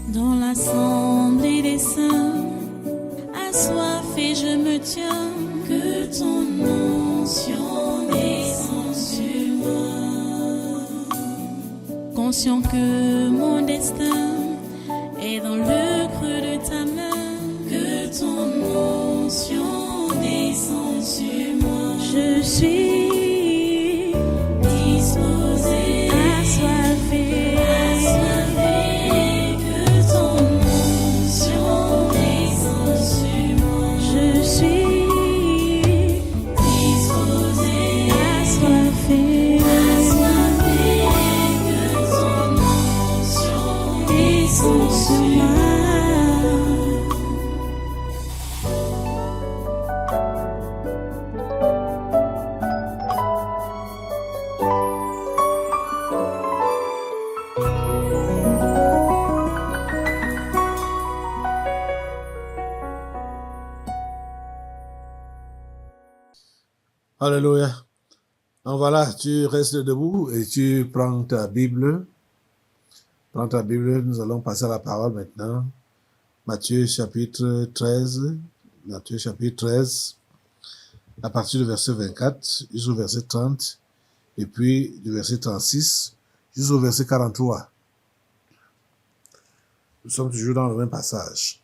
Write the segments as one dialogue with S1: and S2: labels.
S1: Dans l'assemblée des saints, assoiffé je me tiens, que ton onction descende sur moi. Conscient que mon destin est dans le creux de ta main, que ton onction descende sur moi. Je suis disposé, assoiffé, que ton onction descende sur moi. Je suis disposé, assoiffé, que ton onction descende sur moi.
S2: Alléluia. Donc voilà, tu restes debout et tu prends ta Bible. Prends ta Bible, nous allons passer à la parole maintenant. Matthieu chapitre 13. Matthieu chapitre 13, à partir du verset 24 jusqu'au verset 30, et puis du verset 36 jusqu'au verset 43. Nous sommes toujours dans le même passage.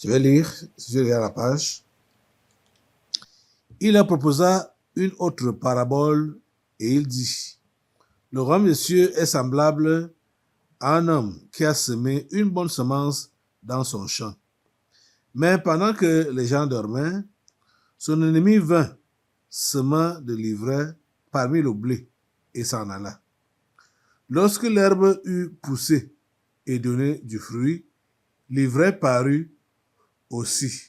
S2: Je vais lire, si je regarde la page. Il leur proposa une autre parabole et il dit: Le royaume des cieux est semblable à un homme qui a semé une bonne semence dans son champ. Mais pendant que les gens dormaient, son ennemi vint, sema de l'ivraie parmi le blé, et s'en alla. Lorsque l'herbe eut poussé et donné du fruit, l'ivraie parut aussi.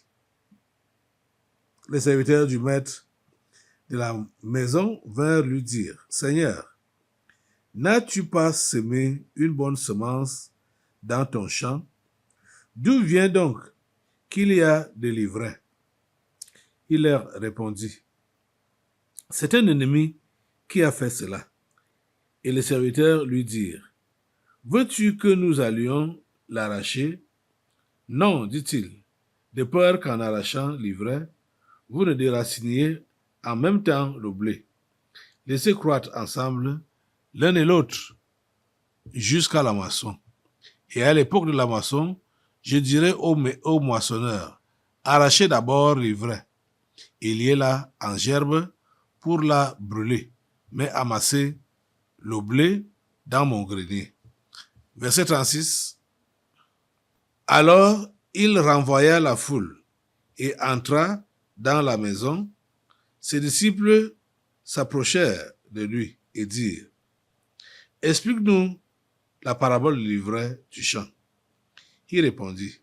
S2: Les serviteurs du maître de la maison vinrent lui dire: Seigneur, n'as-tu pas semé une bonne semence dans ton champ? D'où vient donc qu'il y a de l'ivraie? Il leur répondit: C'est un ennemi qui a fait cela. Et les serviteurs lui dirent: Veux-tu que nous allions l'arracher? Non, dit-il, de peur qu'en arrachant l'ivraie, vous ne déraciniez en même temps le blé. Laissez croître ensemble l'un et l'autre jusqu'à la moisson. Et à l'époque de la moisson, je dirai aux moissonneurs: arrachez d'abord l'ivraie et liez-la en gerbe pour la brûler, mais amassez le blé dans mon grenier. Verset 36. Alors il renvoya la foule et entra dans la maison. Ses disciples s'approchèrent de lui et dirent: Explique-nous la parabole de l'ivraie du champ. Il répondit: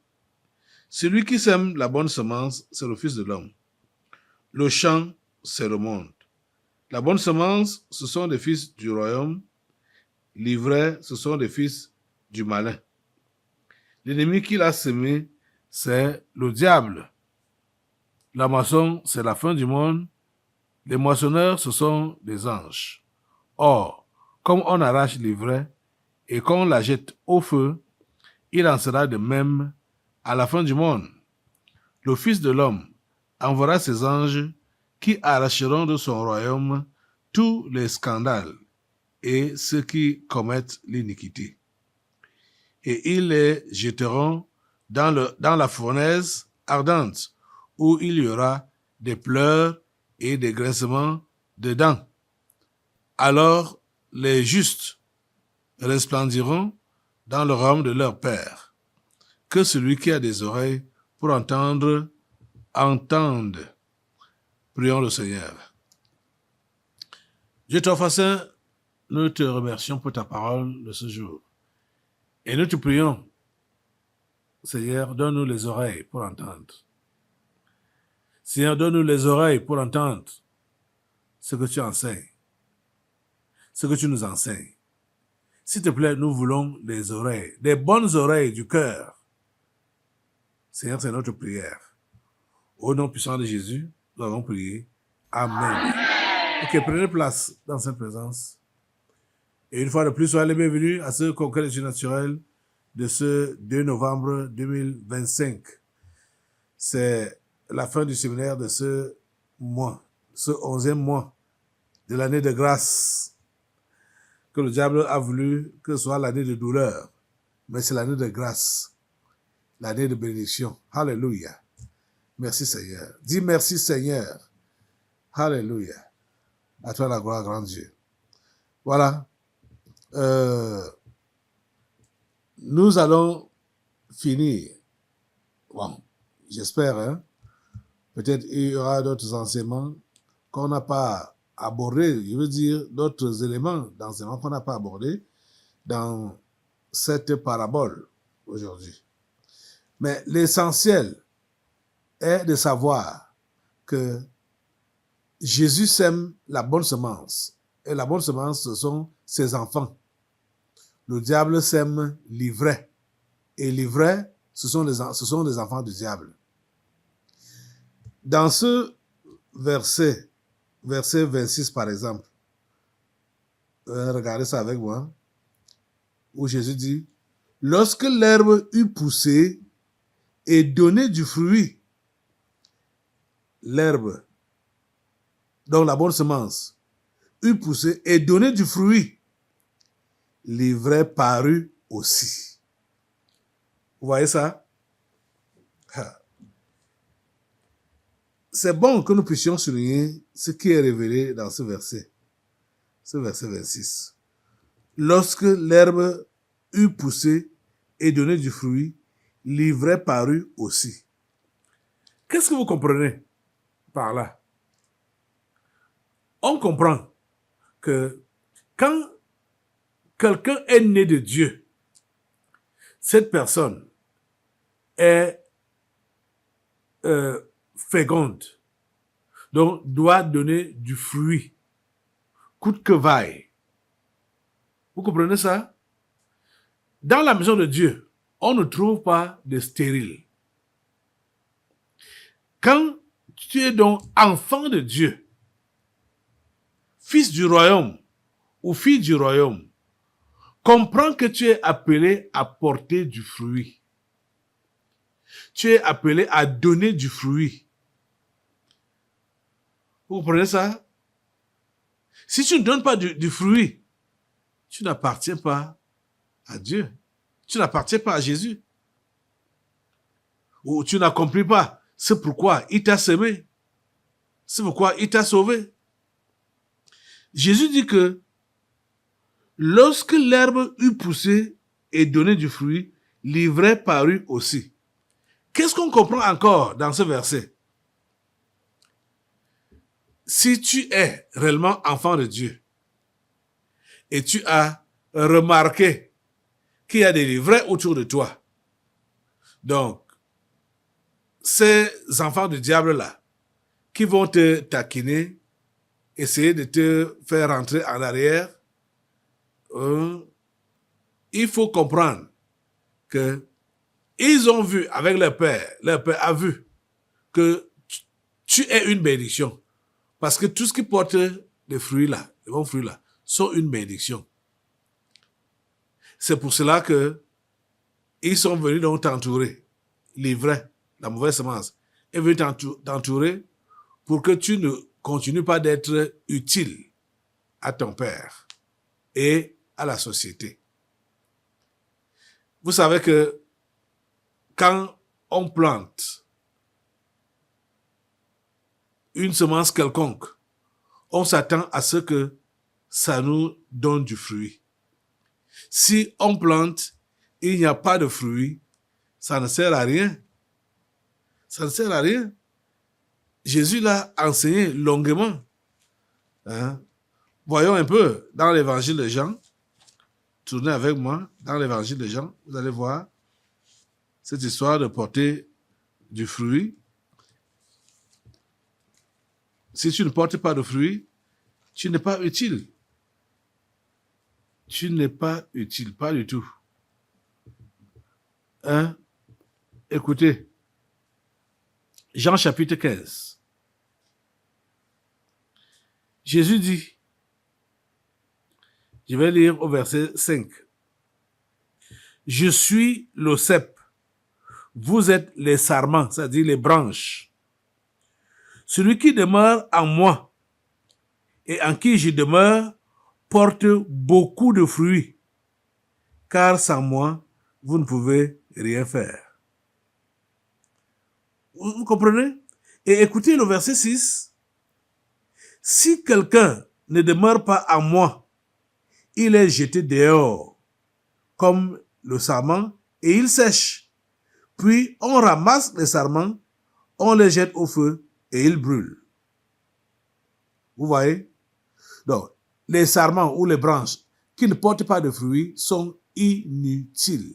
S2: Celui qui sème la bonne semence, c'est le Fils de l'homme. Le champ, c'est le monde. La bonne semence, ce sont des fils du royaume. L'ivraie, ce sont des fils du malin. L'ennemi qu'il a semé, c'est le diable. La moisson, c'est la fin du monde. Les moissonneurs, ce sont des anges. Or, comme on arrache l'ivraie et qu'on la jette au feu, il en sera de même à la fin du monde. Le Fils de l'homme enverra ses anges qui arracheront de son royaume tous les scandales et ceux qui commettent l'iniquité. Et ils les jetteront dans la fournaise ardente, où il y aura des pleurs et des grincements de dents. Alors les justes resplendiront dans le royaume de leur Père. Que celui qui a des oreilles pour entendre, entende. Prions le Seigneur. Dieu Très Saint, nous te remercions pour ta parole de ce jour. Et nous te prions, Seigneur, donne-nous les oreilles pour entendre. Seigneur, donne-nous les oreilles pour entendre ce que tu enseignes, ce que tu nous enseignes. S'il te plaît, nous voulons des oreilles, des bonnes oreilles du cœur. Seigneur, c'est notre prière. Au nom puissant de Jésus, nous avons prié. Amen. Ok, prenez place dans cette présence. Et une fois de plus, soyez les bienvenus à ce congrès des surnaturels de ce 2 novembre 2025. C'est la fin du séminaire de ce mois, ce 11e mois de l'année de grâce que le diable a voulu que ce soit l'année de douleur. Mais c'est l'année de grâce, l'année de bénédiction. Alléluia. Merci Seigneur. Dis merci Seigneur. Alléluia. À toi la gloire, grand Dieu. Voilà. Nous allons finir. Bon, j'espère, hein. Peut-être il y aura d'autres enseignements qu'on n'a pas abordés, je veux dire d'autres éléments d'enseignement qu'on n'a pas abordés dans cette parabole aujourd'hui. Mais l'essentiel est de savoir que Jésus sème la bonne semence. Et la bonne semence, ce sont ses enfants. Le diable sème l'ivraie. Et l'ivraie, ce sont les enfants du diable. Dans ce verset 26 par exemple, regardez ça avec moi, où Jésus dit, « Lorsque l'herbe eut poussé et donné du fruit, l'herbe, donc la bonne semence, eut poussé et donné du fruit, l'ivraie parut aussi. » Vous voyez ça? C'est bon que nous puissions souligner ce qui est révélé dans ce verset 26. Lorsque l'herbe eut poussé et donné du fruit, l'ivraie parut aussi. Qu'est-ce que vous comprenez par là? On comprend que quand quelqu'un est né de Dieu, cette personne est féconde, donc doit donner du fruit, coûte que vaille. Vous comprenez ça? Dans la maison de Dieu, on ne trouve pas de stérile. Quand tu es donc enfant de Dieu, fils du royaume ou fille du royaume, comprends que tu es appelé à porter du fruit. Tu es appelé à donner du fruit. Vous comprenez ça? Si tu ne donnes pas du fruit, tu n'appartiens pas à Dieu. Tu n'appartiens pas à Jésus. Ou tu n'accomplis pas. C'est pourquoi il t'a semé. C'est pourquoi il t'a sauvé. Jésus dit que lorsque l'herbe eut poussé et donné du fruit, l'ivraie parut aussi. Qu'est-ce qu'on comprend encore dans ce verset? Si tu es réellement enfant de Dieu et tu as remarqué qu'il y a des livrets autour de toi, donc ces enfants du diable-là qui vont te taquiner, essayer de te faire rentrer en arrière, il faut comprendre que ils ont vu avec leur père a vu que tu es une bénédiction. Parce que tout ce qui porte les fruits là, les bons fruits là, sont une bénédiction. C'est pour cela que ils sont venus donc t'entourer. L'ivraie, la mauvaise semence, est venue t'entourer pour que tu ne continues pas d'être utile à ton père et à la société. Vous savez que quand on plante une semence quelconque, on s'attend à ce que ça nous donne du fruit. Si on plante, il n'y a pas de fruit, ça ne sert à rien. Ça ne sert à rien. Jésus l'a enseigné longuement. Hein? Voyons un peu dans l'évangile de Jean. Tournez avec moi dans l'évangile de Jean. Vous allez voir cette histoire de porter du fruit. Si tu ne portes pas de fruit, tu n'es pas utile. Tu n'es pas utile, pas du tout. Hein? Écoutez, Jean chapitre 15. Jésus dit, Je vais lire au verset 5. Je suis le cep. Vous êtes les sarments, c'est-à-dire les branches. Celui qui demeure en moi et en qui je demeure porte beaucoup de fruits, car sans moi, vous ne pouvez rien faire. Vous comprenez? Et écoutez le verset 6. Si quelqu'un ne demeure pas en moi, il est jeté dehors, comme le sarment, et il sèche. Puis on ramasse les sarments, on les jette au feu, et ils brûlent. Vous voyez? Donc, les sarments ou les branches qui ne portent pas de fruits sont inutiles.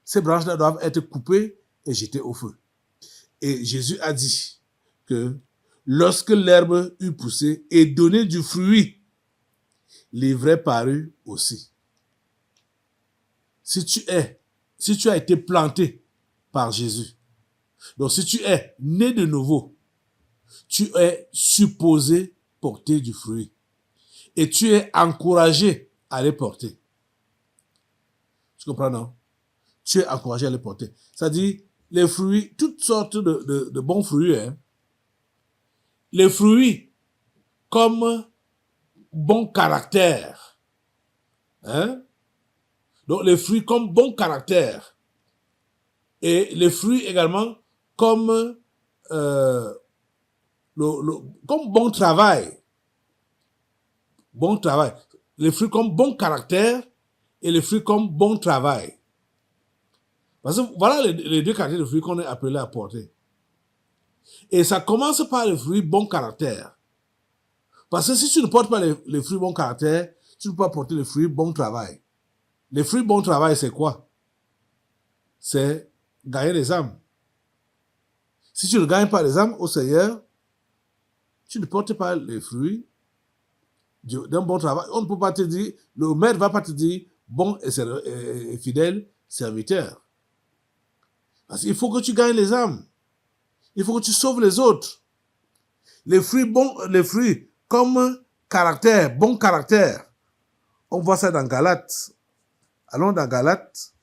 S2: Ces branches-là doivent être coupées et jetées au feu. Et Jésus a dit que lorsque l'herbe eut poussé et donné du fruit, l'ivraie parut aussi. Si tu as été planté par Jésus, donc si tu es né de nouveau, tu es supposé porter du fruit. Et tu es encouragé à les porter. Tu comprends, non? Tu es encouragé à les porter. C'est-à-dire, les fruits, toutes sortes de bons fruits. Hein. Les fruits comme bon caractère. Hein? Donc, les fruits comme bon caractère. Et les fruits également comme, comme bon travail. Bon travail. Les fruits comme bon caractère et les fruits comme bon travail. Parce que voilà les deux caractères de fruits qu'on est appelé à porter. Et ça commence par les fruits bon caractère. Parce que si tu ne portes pas les fruits bon caractère, tu ne peux pas porter les fruits bon travail. Les fruits bon travail, c'est quoi? C'est gagner les âmes. Si tu ne gagnes pas les âmes au Seigneur, tu ne portes pas les fruits d'un bon travail. On ne peut pas te dire, le maître ne va pas te dire bon et fidèle serviteur. Parce qu'il faut que tu gagnes les âmes. Il faut que tu sauves les autres. Les fruits comme caractère, bon caractère. On voit ça dans Galates. Allons dans Galates.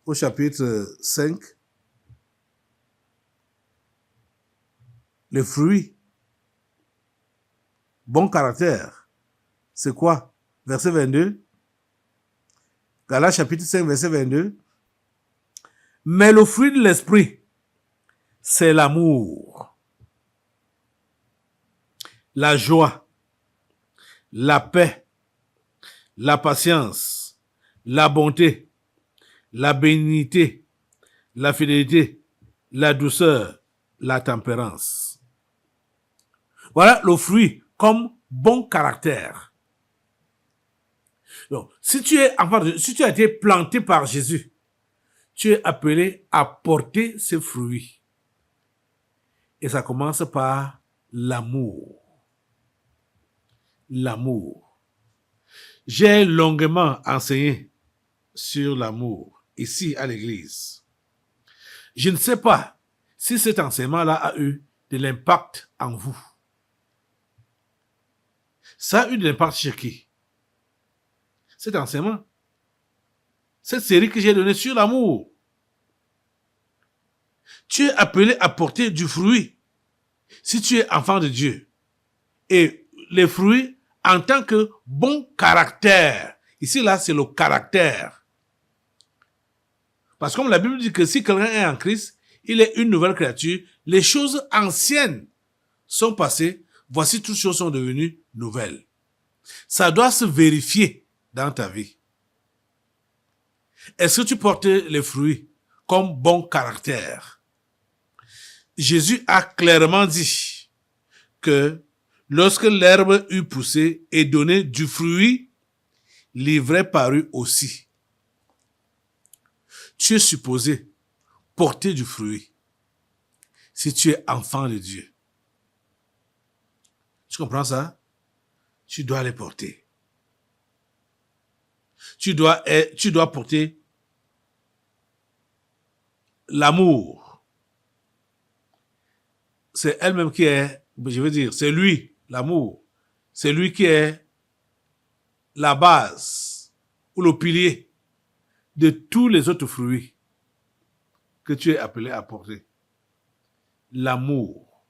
S2: Au chapitre 5. Les fruits, bon caractère, c'est quoi? Verset 22. Galates chapitre 5, verset 22. Mais le fruit de l'esprit, c'est l'amour, la joie, la paix, la patience, la bonté, la bénignité, la fidélité, la douceur, la tempérance. Voilà le fruit comme bon caractère. Donc, si tu as été planté par Jésus, tu es appelé à porter ces fruits. Et ça commence par l'amour. L'amour. J'ai longuement enseigné sur l'amour ici à l'église. Je ne sais pas si cet enseignement-là a eu de l'impact en vous. Ça a eu de l'impact chez qui? Cet enseignement. Cette série que j'ai donnée sur l'amour. Tu es appelé à porter du fruit si tu es enfant de Dieu. Et les fruits en tant que bon caractère. Ici, là, c'est le caractère. Parce que comme la Bible dit que si quelqu'un est en Christ, il est une nouvelle créature. Les choses anciennes sont passées. Voici, toutes choses sont devenues nouvelles. Ça doit se vérifier dans ta vie. Est-ce que tu portes les fruits comme bon caractère? Jésus a clairement dit que lorsque l'herbe eut poussé et donné du fruit, l'ivraie parut aussi. Tu es supposé porter du fruit si tu es enfant de Dieu. Tu comprends ça? Tu dois les porter. Tu dois porter l'amour, c'est elle-même qui est, je veux dire, c'est lui, l'amour. C'est lui qui est la base ou le pilier de tous les autres fruits que tu es appelé à porter. L'amour.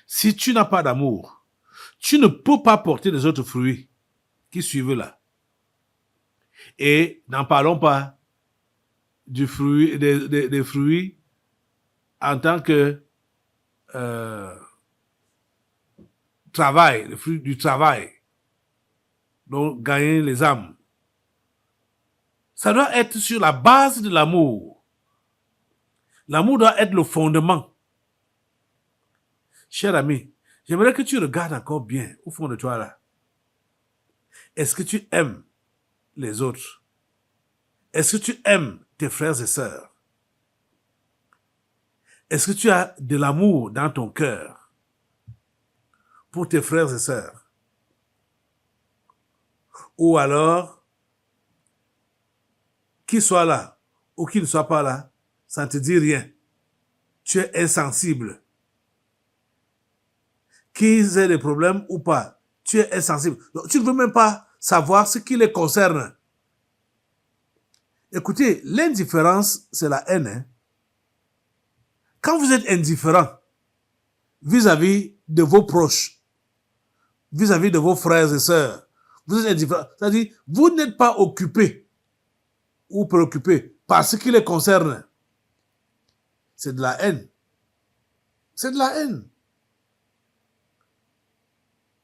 S2: Si tu n'as pas d'amour, tu ne peux pas porter les autres fruits qui suivent là. Et n'en parlons pas du fruit, des fruits en tant que travail, le fruit du travail, donc gagner les âmes. Ça doit être sur la base de l'amour. L'amour doit être le fondement. Cher ami, j'aimerais que tu regardes encore bien au fond de toi là. Est-ce que tu aimes les autres? Est-ce que tu aimes tes frères et sœurs? Est-ce que tu as de l'amour dans ton cœur pour tes frères et sœurs? Ou alors, qu'ils soient là ou qu'ils ne soient pas là, ça ne te dit rien. Tu es insensible. Qu'ils aient des problèmes ou pas, tu es insensible. Donc, tu ne veux même pas savoir ce qui les concerne. Écoutez, l'indifférence, c'est la haine. Hein? Quand vous êtes indifférent vis-à-vis de vos proches, vis-à-vis de vos frères et sœurs, vous êtes indifférent. C'est-à-dire, vous n'êtes pas occupé ou préoccupé par ce qui les concerne. C'est de la haine. C'est de la haine.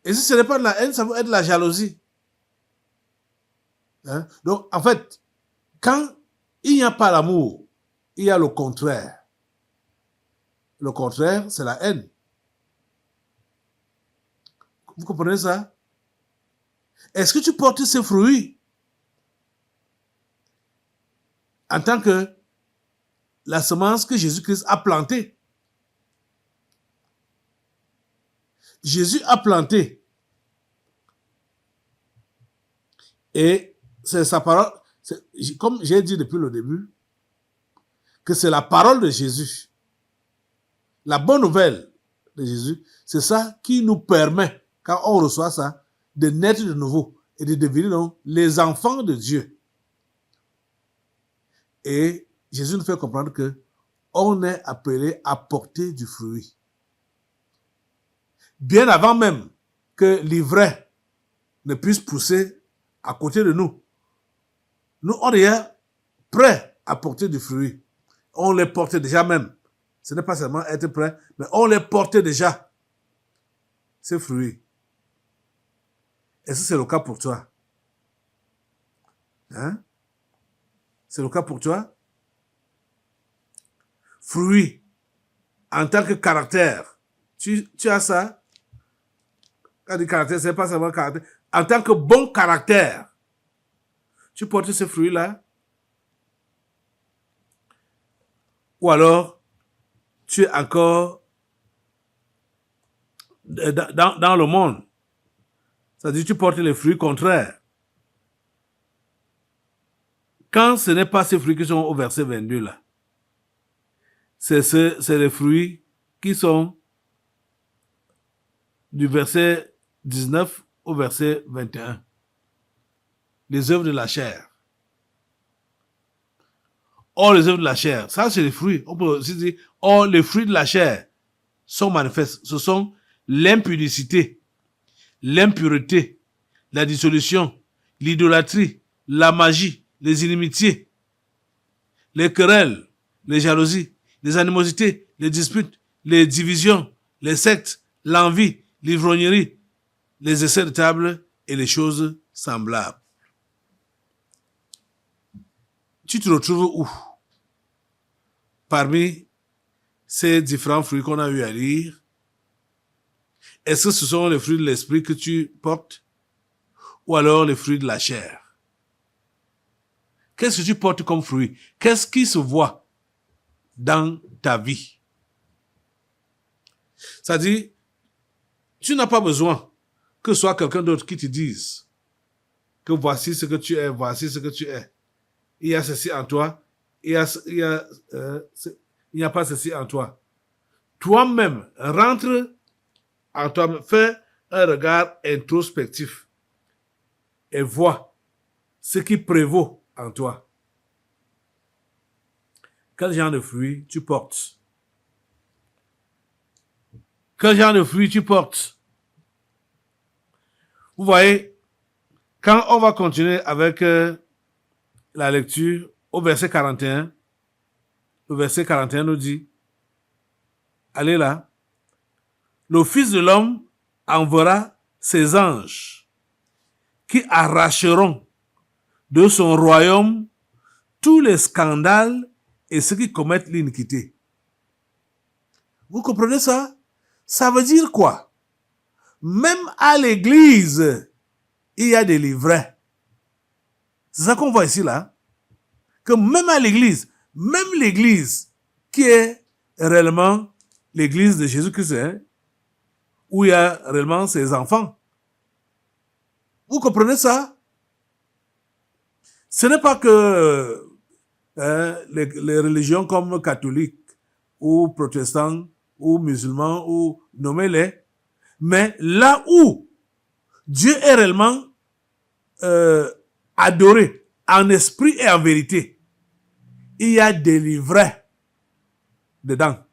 S2: Et si ce n'est pas de la haine, ça va être de la jalousie. Hein? Donc, en fait, quand il n'y a pas l'amour, il y a le contraire. Le contraire, c'est la haine. Vous comprenez ça? Est-ce que tu portes ces fruits en tant que la semence que Jésus-Christ a plantée? Jésus a planté. Et c'est sa parole, comme j'ai dit depuis le début, que c'est la parole de Jésus. La bonne nouvelle de Jésus, c'est ça qui nous permet, quand on reçoit ça, de naître de nouveau et de devenir donc les enfants de Dieu. Et Jésus nous fait comprendre que on est appelé à porter du fruit. Bien avant même que l'ivraie ne puisse pousser à côté de nous, nous, on est prêts à porter du fruit. On les portait déjà même. Ce n'est pas seulement être prêt, mais on les portait déjà, ces fruits. Est-ce que c'est le cas pour toi? Hein? C'est le cas pour toi? Fruits, en tant que caractère, tu as ça? Quand je dis caractère, ce n'est pas seulement caractère. En tant que bon caractère, tu portes ces fruits-là? Ou alors, tu es encore dans le monde. C'est-à-dire, tu portes les fruits contraires. Quand ce n'est pas ces fruits qui sont au verset 22 là, c'est les fruits qui sont du verset 19 au verset 21. Les œuvres de la chair. Or, les œuvres de la chair, ça c'est les fruits. On peut aussi dire, or, les fruits de la chair sont manifestes. Ce sont l'impudicité, l'impureté, la dissolution, l'idolâtrie, la magie, les inimitiés, les querelles, les jalousies, les animosités, les disputes, les divisions, les sectes, l'envie, l'ivrognerie, les essais de table et les choses semblables. Tu te retrouves où? Parmi ces différents fruits qu'on a eu à lire, est-ce que ce sont les fruits de l'esprit que tu portes ou alors les fruits de la chair? Qu'est-ce que tu portes comme fruit? Qu'est-ce qui se voit dans ta vie? C'est-à-dire, tu n'as pas besoin que ce soit quelqu'un d'autre qui te dise que voici ce que tu es, voici ce que tu es. Il y a ceci en toi, il n'y a pas ceci en toi. toi-même, rentre en toi-même, fais un regard introspectif et vois ce qui prévaut en toi. Quel genre de fruits tu portes? Quel genre de fruits tu portes? Vous voyez, quand on va continuer avec la lecture au verset 41, le verset 41 nous dit, allez là, le Fils de l'homme enverra ses anges qui arracheront de son royaume tous les scandales et ceux qui commettent l'iniquité. Vous comprenez ça? Ça veut dire quoi? Même à l'église, il y a des livrets. C'est ça qu'on voit ici là. Que même à l'église, même l'église qui est réellement l'église de Jésus-Christ, hein, où il y a réellement ses enfants. Vous comprenez ça? Ce n'est pas que les religions comme catholiques ou protestants ou musulmans ou nommez-les, mais là où Dieu est réellement adoré en esprit et en vérité, il y a des livrets dedans.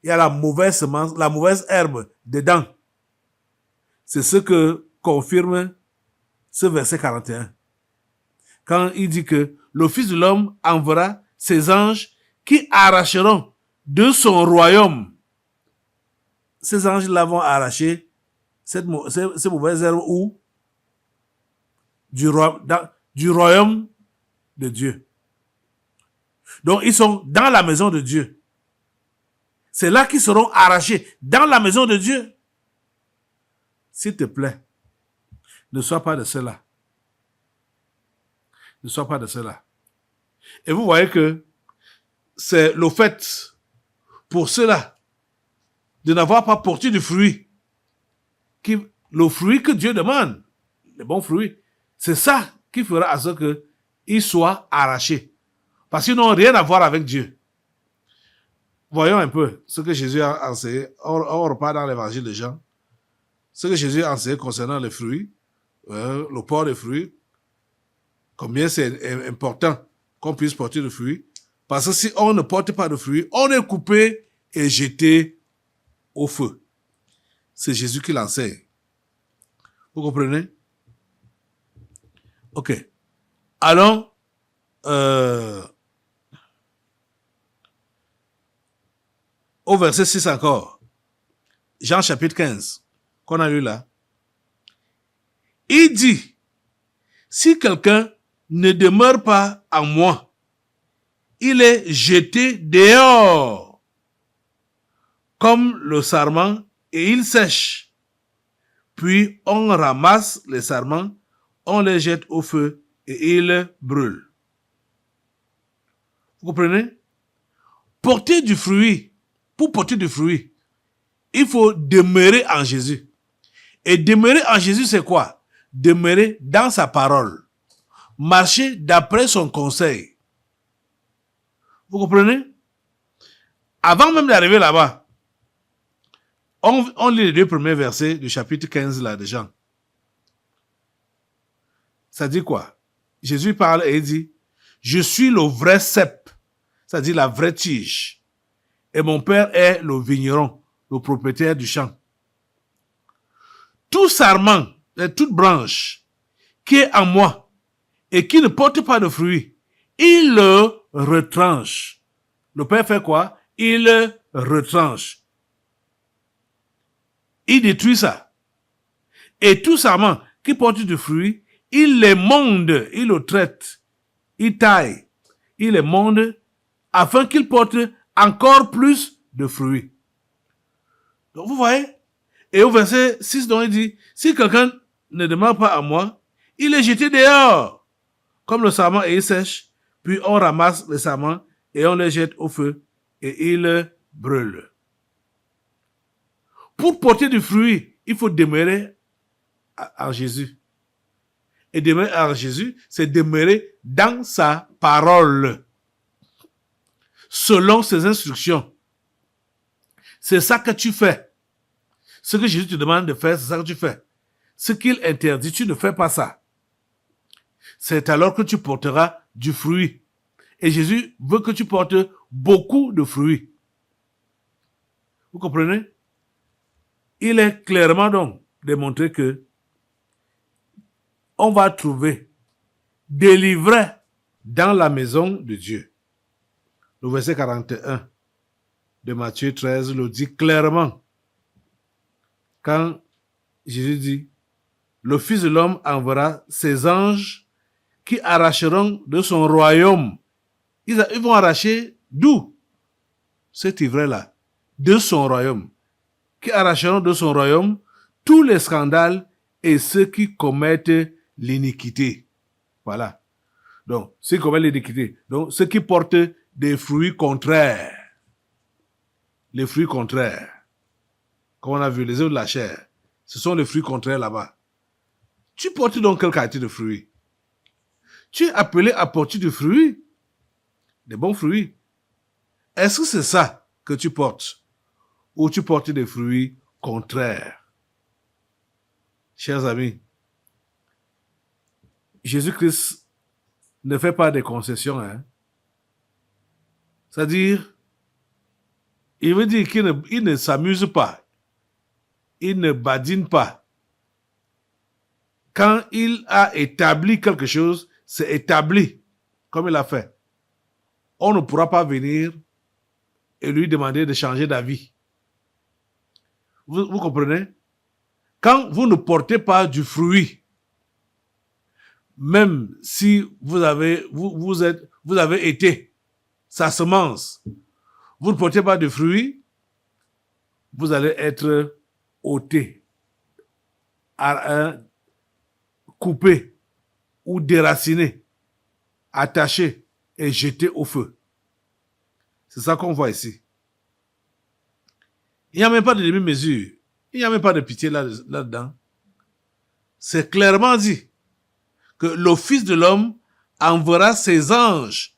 S2: Il y a la mauvaise semence, la mauvaise herbe dedans. C'est ce que confirme ce verset 41. Quand il dit que le Fils de l'homme enverra ses anges qui arracheront de son royaume. Ces anges-là vont arracher ces mauvaises herbes où? Du royaume de Dieu. Donc, ils sont dans la maison de Dieu. C'est là qu'ils seront arrachés, dans la maison de Dieu. S'il te plaît, ne sois pas de cela. Ne sois pas de cela. Et vous voyez que c'est le fait pour cela de n'avoir pas porté de fruit. Le fruit que Dieu demande, les bons fruits, c'est ça qui fera à ce qu'ils soient arrachés. Parce qu'ils n'ont rien à voir avec Dieu. Voyons un peu ce que Jésus a enseigné. On repart dans l'évangile de Jean. Ce que Jésus a enseigné concernant les fruits, le port des fruits, combien c'est important qu'on puisse porter de fruits. Parce que si on ne porte pas de fruits, on est coupé et jeté au feu. C'est Jésus qui l'enseigne. Vous comprenez? Ok. Allons au verset 6 encore. Jean chapitre 15, qu'on a lu là. Il dit, si quelqu'un ne demeure pas en moi, il est jeté dehors, comme le sarment, et il sèche. Puis on ramasse les sarments, on les jette au feu, et ils brûlent. Vous comprenez? Porter du fruit, pour porter du fruit, il faut demeurer en Jésus. Et demeurer en Jésus, c'est quoi? Demeurer dans sa parole. Marcher d'après son conseil. Vous comprenez? Avant même d'arriver là-bas, on lit les deux premiers versets du chapitre 15 là de Jean. Ça dit quoi? Jésus parle et il dit, je suis le vrai cep, ça dit la vraie tige. Et mon père est le vigneron, le propriétaire du champ. Tout sarment et toute branche qui est en moi et qui ne porte pas de fruits, il le retranche. Le Père fait quoi? Il le retranche. Il détruit ça. Et tout sarment qui porte du fruit, il les monde, il le traite, il taille, il les monde afin qu'il porte encore plus de fruits. Donc vous voyez? Et au verset 6, donc il dit, si quelqu'un ne demeure pas à moi, il est jeté dehors, comme le sarment et il sèche, puis on ramasse les sarments et on les jette au feu et ils brûlent. Pour porter du fruit, il faut demeurer en Jésus. Et demeurer en Jésus, c'est demeurer dans sa parole, selon ses instructions. c'est ça que tu fais. Ce que Jésus te demande de faire, c'est ça que tu fais. Ce qu'il interdit, tu ne fais pas ça. C'est alors que tu porteras du fruit. Et Jésus veut que tu portes beaucoup de fruits. Vous comprenez? Il est clairement donc démontré que on va trouver délivré dans la maison de Dieu. Le verset 41 de Matthieu 13 le dit clairement. Quand Jésus dit, le Fils de l'homme enverra ses anges qui arracheront de son royaume. Ils vont arracher d'où? Cet ivraie-là, de son royaume. Qui arracheront de son royaume tous les scandales et ceux qui commettent l'iniquité. Voilà. Donc, ceux qui commettent l'iniquité. Donc, ceux qui portent des fruits contraires. Les fruits contraires. Comme on a vu, les œuvres de la chair. Ce sont les fruits contraires là-bas. Tu portes donc quelle qualité de fruits? Tu es appelé à porter du fruit. Des bons fruits. Est-ce que c'est ça que tu portes? Ou tu portes des fruits contraires? Chers amis, Jésus-Christ ne fait pas des concessions. C'est-à-dire, il veut dire qu'il ne s'amuse pas. Il ne badine pas. Quand il a établi quelque chose, c'est établi, comme il a fait. On ne pourra pas venir et lui demander de changer d'avis. Vous comprenez? Quand vous ne portez pas du fruit, même si vous avez été sa semence, vous ne portez pas de fruit, vous allez être ôté, coupé ou déraciné, attaché et jeté au feu. C'est ça qu'on voit ici. Il n'y a même pas de demi-mesure. Il n'y a même pas de pitié là-dedans. C'est clairement dit que le Fils de l'homme enverra ses anges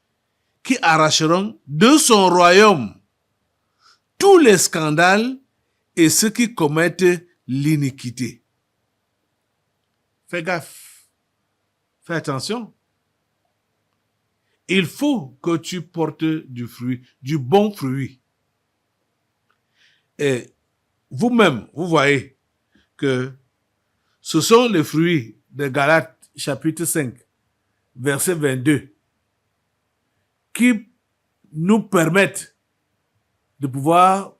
S2: qui arracheront de son royaume tous les scandales et ceux qui commettent l'iniquité. Fais gaffe. Fais attention. Il faut que tu portes du fruit, du bon fruit. Et vous-même, vous voyez que ce sont les fruits de Galates chapitre 5, verset 22, qui nous permettent de pouvoir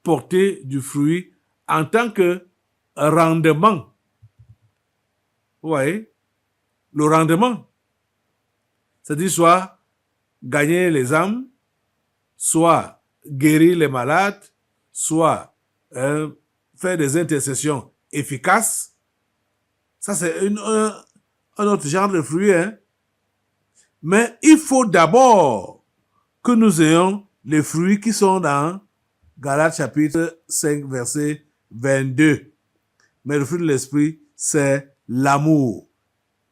S2: porter du fruit en tant que rendement. Vous voyez? Le rendement. C'est-à-dire soit gagner les âmes, soit guérir les malades, soit faire des intercessions efficaces. Ça, c'est un autre genre de fruit. Mais il faut d'abord que nous ayons les fruits qui sont dans Galates chapitre 5, verset 22. Mais le fruit de l'esprit, c'est l'amour.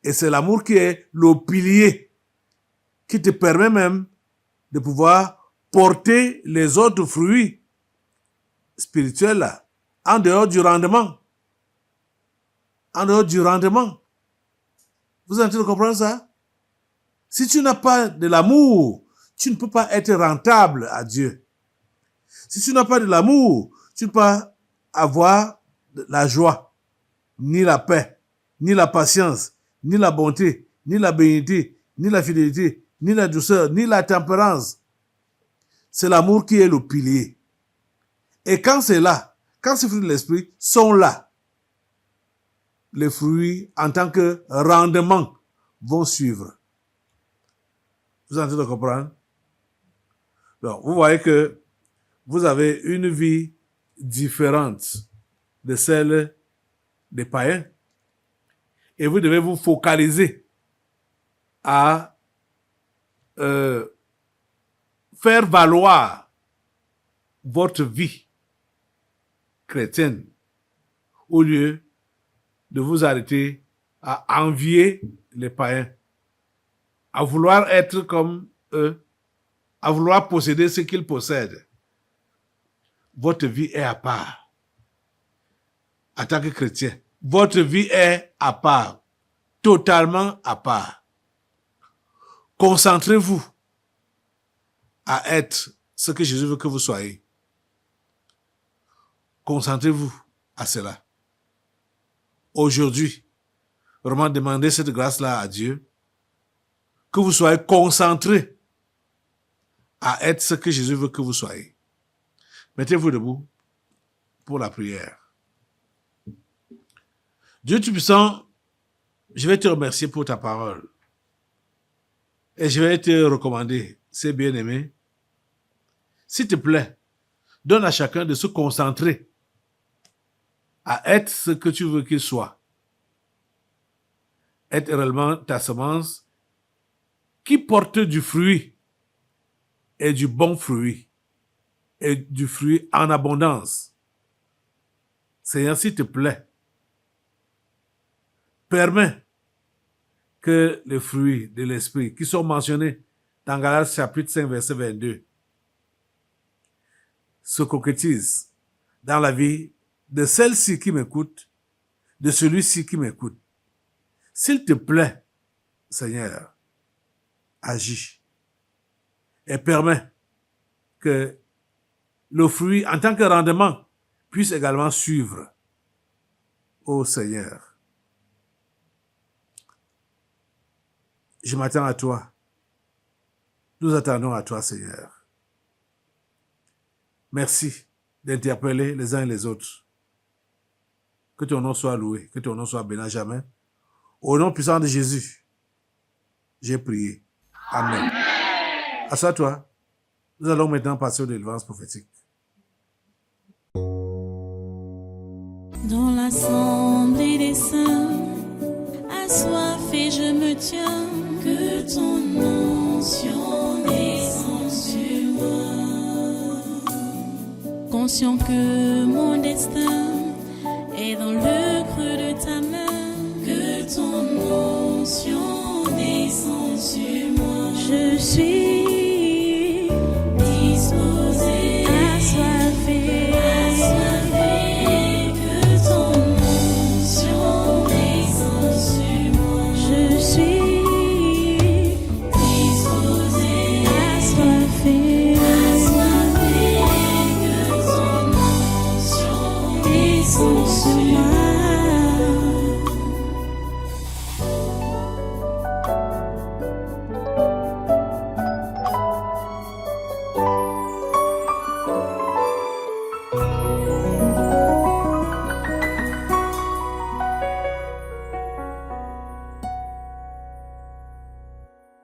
S2: Et c'est l'amour qui est le pilier, qui te permet même de pouvoir porter les autres fruits spirituels là, en dehors du rendement. En dehors du rendement. Vous êtes en train de comprendre ça? Si tu n'as pas de l'amour, tu ne peux pas être rentable à Dieu. Si tu n'as pas de l'amour, tu ne peux pas avoir la joie, ni la paix, ni la patience, ni la bonté, ni la bénédiction, ni la fidélité, ni la douceur, ni la tempérance. C'est l'amour qui est le pilier. Et quand c'est là, quand ces fruits de l'esprit sont là, les fruits en tant que rendement vont suivre. Vous êtes en train de comprendre? Donc, vous voyez que vous avez une vie différente de celle des païens. Et vous devez vous focaliser à faire valoir votre vie chrétienne au lieu de vous arrêter à envier les païens, à vouloir être comme eux, à vouloir posséder ce qu'ils possèdent. votre vie est à part. En tant que chrétien, votre vie est à part, totalement à part. Concentrez-vous à être ce que Jésus veut que vous soyez. Concentrez-vous à cela. Aujourd'hui, vraiment demandez cette grâce-là à Dieu, que vous soyez concentrés à être ce que Jésus veut que vous soyez. Mettez-vous debout pour la prière. Dieu Tout-Puissant, je vais te remercier pour ta parole. Et je vais te recommander, c'est bien-aimé, s'il te plaît, donne à chacun de se concentrer à être ce que tu veux qu'il soit. Être réellement ta semence qui porte du fruit et du bon fruit et du fruit en abondance. Seigneur, s'il te plaît, permets que les fruits de l'esprit qui sont mentionnés dans Galates chapitre 5 verset 22 se concrétisent dans la vie de celle-ci qui m'écoute, de celui-ci qui m'écoute. S'il te plaît, Seigneur, agis et permets que le fruit en tant que rendement puisse également suivre. Ô Seigneur, je m'attends à toi. Nous attendons à toi, Seigneur. Merci d'interpeller les uns et les autres. Que ton nom soit loué, que ton nom soit béni à jamais. Au nom puissant de Jésus, j'ai prié. Amen. Assois-toi. Nous allons maintenant passer aux délivrances prophétiques.
S1: Dans l'assemblée des saints, assoiffé je me tiens, que ton onction descende sur moi. Conscient que mon destin est dans le creux de ta main, que ton onction descende sur moi. Je suis disposé, assoiffé, que ton onction descende sur moi. Je suis disposé, assoiffé, que ton onction descende sur moi.